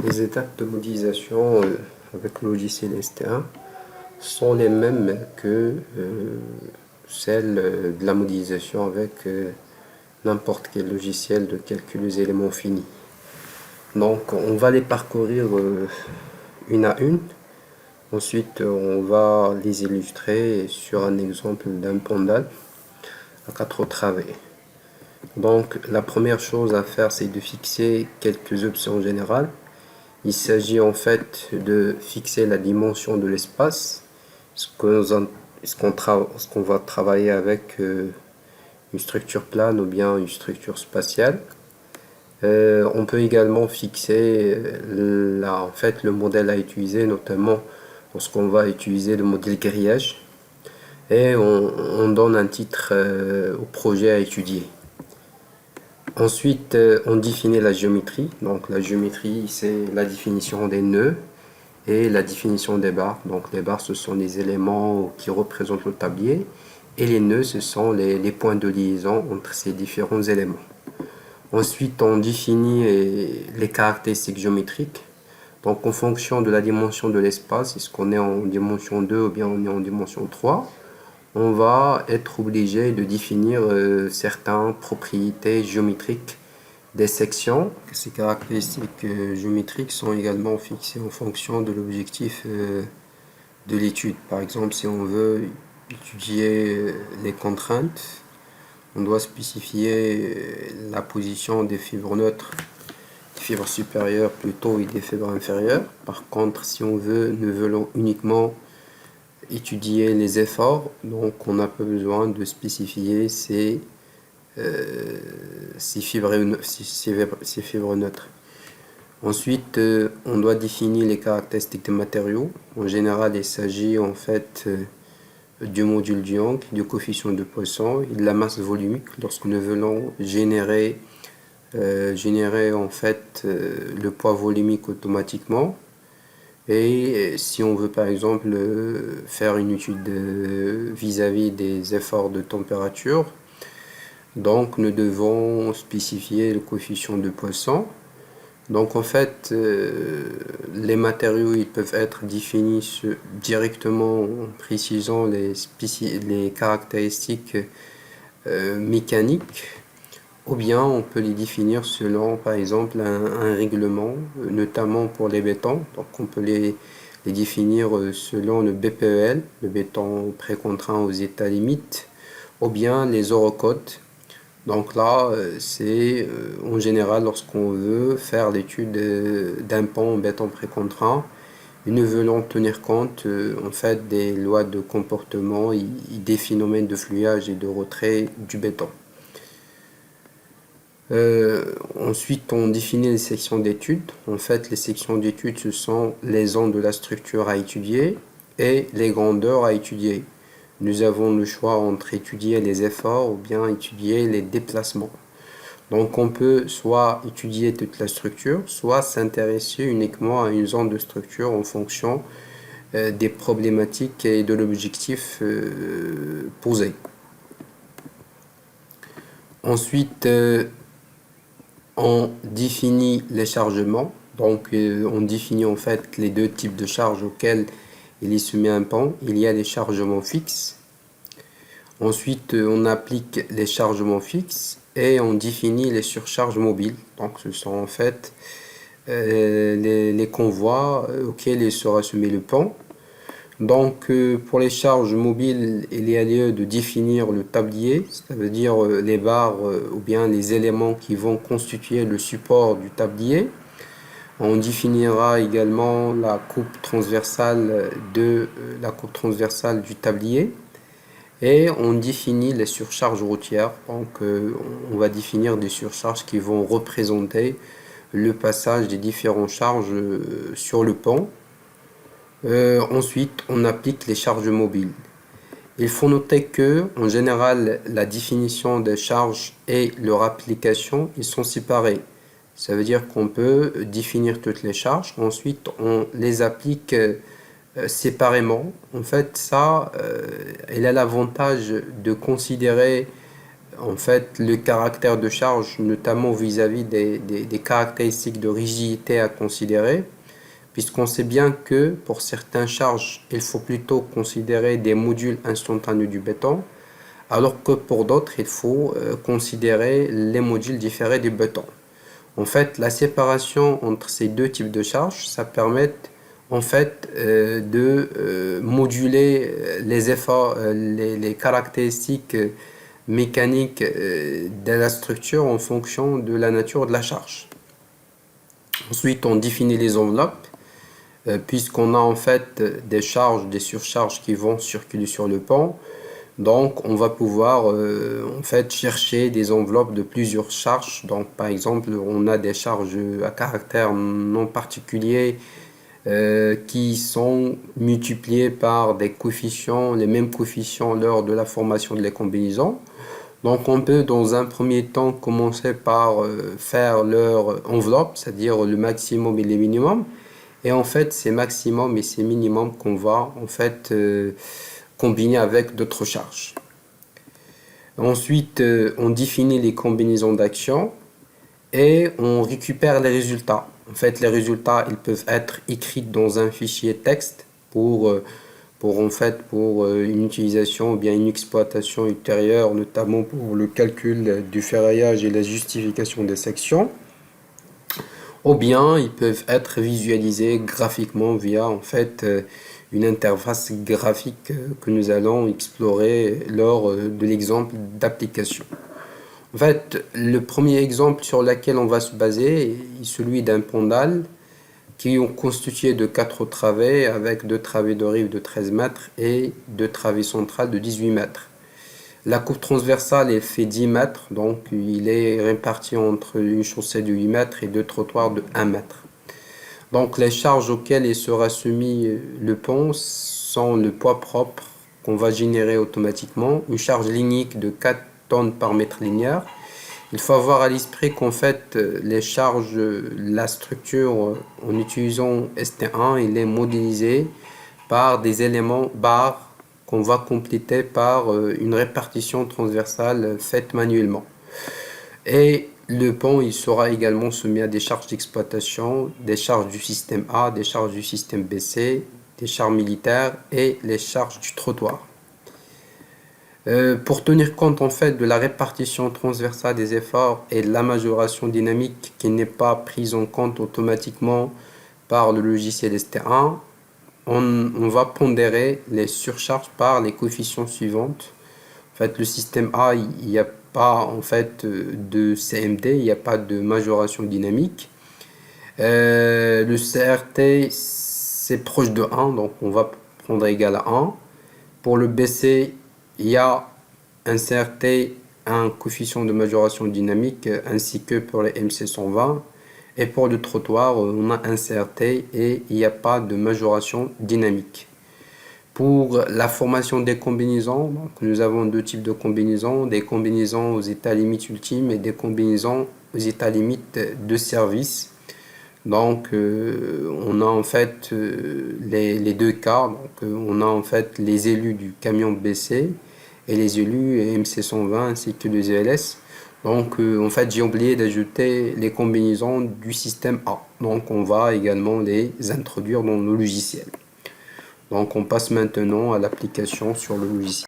Les étapes de modélisation avec le logiciel ST1 sont les mêmes que celles de la modélisation avec n'importe quel logiciel de calcul des éléments finis. Donc on va les parcourir une à une. Ensuite on va les illustrer sur un exemple d'un pendule à 4 travées. Donc la première chose à faire, c'est de fixer quelques options générales. Il s'agit en fait de fixer la dimension de l'espace, ce qu'on va travailler avec une structure plane ou bien une structure spatiale. On peut également fixer en fait, le modèle à utiliser, notamment lorsqu'on va utiliser le modèle grillage. Et on donne un titre au projet à étudier. Ensuite, on définit la géométrie. Donc la géométrie, c'est la définition des nœuds et la définition des barres. Donc les barres, ce sont les éléments qui représentent le tablier et les nœuds, ce sont les points de liaison entre ces différents éléments. Ensuite, on définit les caractéristiques géométriques. Donc en fonction de la dimension de l'espace, est-ce qu'on est en dimension 2 ou bien on est en dimension 3, on va être obligé de définir certaines propriétés géométriques des sections. Ces caractéristiques géométriques sont également fixées en fonction de l'objectif de l'étude. Par exemple, si on veut étudier les contraintes, on doit spécifier la position des fibres neutres, des fibres supérieures plutôt et des fibres inférieures. Par contre, si nous voulons uniquement étudier les efforts, donc on n'a pas besoin de spécifier ces fibres neutres. Ensuite, on doit définir les caractéristiques des matériaux. En général, il s'agit en fait du module de Young, du coefficient de Poisson et de la masse volumique lorsque nous voulons générer en fait le poids volumique automatiquement. Et si on veut par exemple faire une étude vis-à-vis des efforts de température, donc nous devons spécifier le coefficient de Poisson. Donc en fait, les matériaux ils peuvent être définis directement en précisant les caractéristiques mécaniques, ou bien on peut les définir selon par exemple un règlement, notamment pour les bétons. Donc on peut les définir selon le BPEL, le béton précontraint aux états limites, ou bien les eurocodes. Donc là, c'est en général lorsqu'on veut faire l'étude d'un pont en béton précontraint, et nous voulons tenir compte en fait des lois de comportement et des phénomènes de fluage et de retrait du béton. Ensuite, on définit les sections d'études. En fait, les sections d'études, ce sont les zones de la structure à étudier et les grandeurs à étudier. Nous avons le choix entre étudier les efforts ou bien étudier les déplacements. Donc on peut soit étudier toute la structure, soit s'intéresser uniquement à une zone de structure en fonction des problématiques et de l'objectif posé. Ensuite, on définit les chargements. Donc on définit en fait les deux types de charges auxquelles il est soumis un pont. Il y a les chargements fixes. Ensuite, on applique les chargements fixes et on définit les surcharges mobiles. Donc ce sont en fait les convois auxquels il sera soumis le pont. Donc pour les charges mobiles, il y a lieu de définir le tablier, ça veut dire les barres ou bien les éléments qui vont constituer le support du tablier. On définira également la coupe transversale du tablier. Et on définit les surcharges routières. Donc on va définir des surcharges qui vont représenter le passage des différentes charges sur le pont. Ensuite, on applique les charges mobiles. Il faut noter que, en général, la définition des charges et leur application, ils sont séparés. Ça veut dire qu'on peut définir toutes les charges, ensuite on les applique séparément. En fait, ça, il a l'avantage de considérer en fait le caractère de charge, notamment vis-à-vis des caractéristiques de rigidité à considérer, puisqu'on sait bien que pour certaines charges, il faut plutôt considérer des modules instantanés du béton, alors que pour d'autres, il faut considérer les modules différés du béton. En fait, la séparation entre ces deux types de charges, ça permet en fait de moduler les efforts, les caractéristiques mécaniques de la structure en fonction de la nature de la charge. Ensuite, on définit les enveloppes, puisqu'on a en fait des charges, des surcharges qui vont circuler sur le pont. Donc, on va pouvoir en fait chercher des enveloppes de plusieurs charges. Donc, par exemple, on a des charges à caractère non particulier qui sont multipliées par des coefficients, les mêmes coefficients lors de la formation de la combinaison. Donc, on peut dans un premier temps commencer par faire leur enveloppe, c'est-à-dire le maximum et le minimum. Et en fait, c'est maximum et c'est minimum qu'on va en fait combiner avec d'autres charges. Ensuite, on définit les combinaisons d'actions et on récupère les résultats. En fait, les résultats, ils peuvent être écrits dans un fichier texte pour une utilisation ou bien une exploitation ultérieure, notamment pour le calcul du ferraillage et la justification des sections. Ou bien ils peuvent être visualisés graphiquement via en fait une interface graphique que nous allons explorer lors de l'exemple d'application. En fait, le premier exemple sur lequel on va se baser est celui d'un pendal qui est constitué de 4 travées avec 2 travées de rive de 13 mètres et 2 travées centrales de 18 mètres. La coupe transversale est fait 10 mètres, donc il est réparti entre une chaussée de 8 mètres et 2 trottoirs de 1 mètre. Donc les charges auxquelles il sera soumis le pont sont le poids propre qu'on va générer automatiquement, une charge linéaire de 4 tonnes par mètre linéaire. Il faut avoir à l'esprit qu'en fait les charges, la structure en utilisant ST1, il est modélisé par des éléments barres qu'on va compléter par une répartition transversale faite manuellement. Et le pont, il sera également soumis à des charges d'exploitation, des charges du système A, des charges du système BC, des charges militaires et les charges du trottoir. Pour tenir compte en fait de la répartition transversale des efforts et de la majoration dynamique qui n'est pas prise en compte automatiquement par le logiciel ST1, on va pondérer les surcharges par les coefficients suivants. En fait, le système A, il n'y a pas en fait de CMD, il n'y a pas de majoration dynamique. Le CRT, c'est proche de 1, donc on va prendre égal à 1. Pour le BC, il y a un CRT, un coefficient de majoration dynamique, ainsi que pour les MC120. Et pour le trottoir, on a un CRT et il n'y a pas de majoration dynamique. Pour la formation des combinaisons, donc nous avons deux types de combinaisons, des combinaisons aux états limites ultimes et des combinaisons aux états limites de service. Donc on a en fait les deux cas, donc on a en fait les élus du camion BC et les élus MC120 ainsi que les ELS. Donc en fait j'ai oublié d'ajouter les combinaisons du système A. Donc on va également les introduire dans le logiciel. Donc on passe maintenant à l'application sur le logiciel.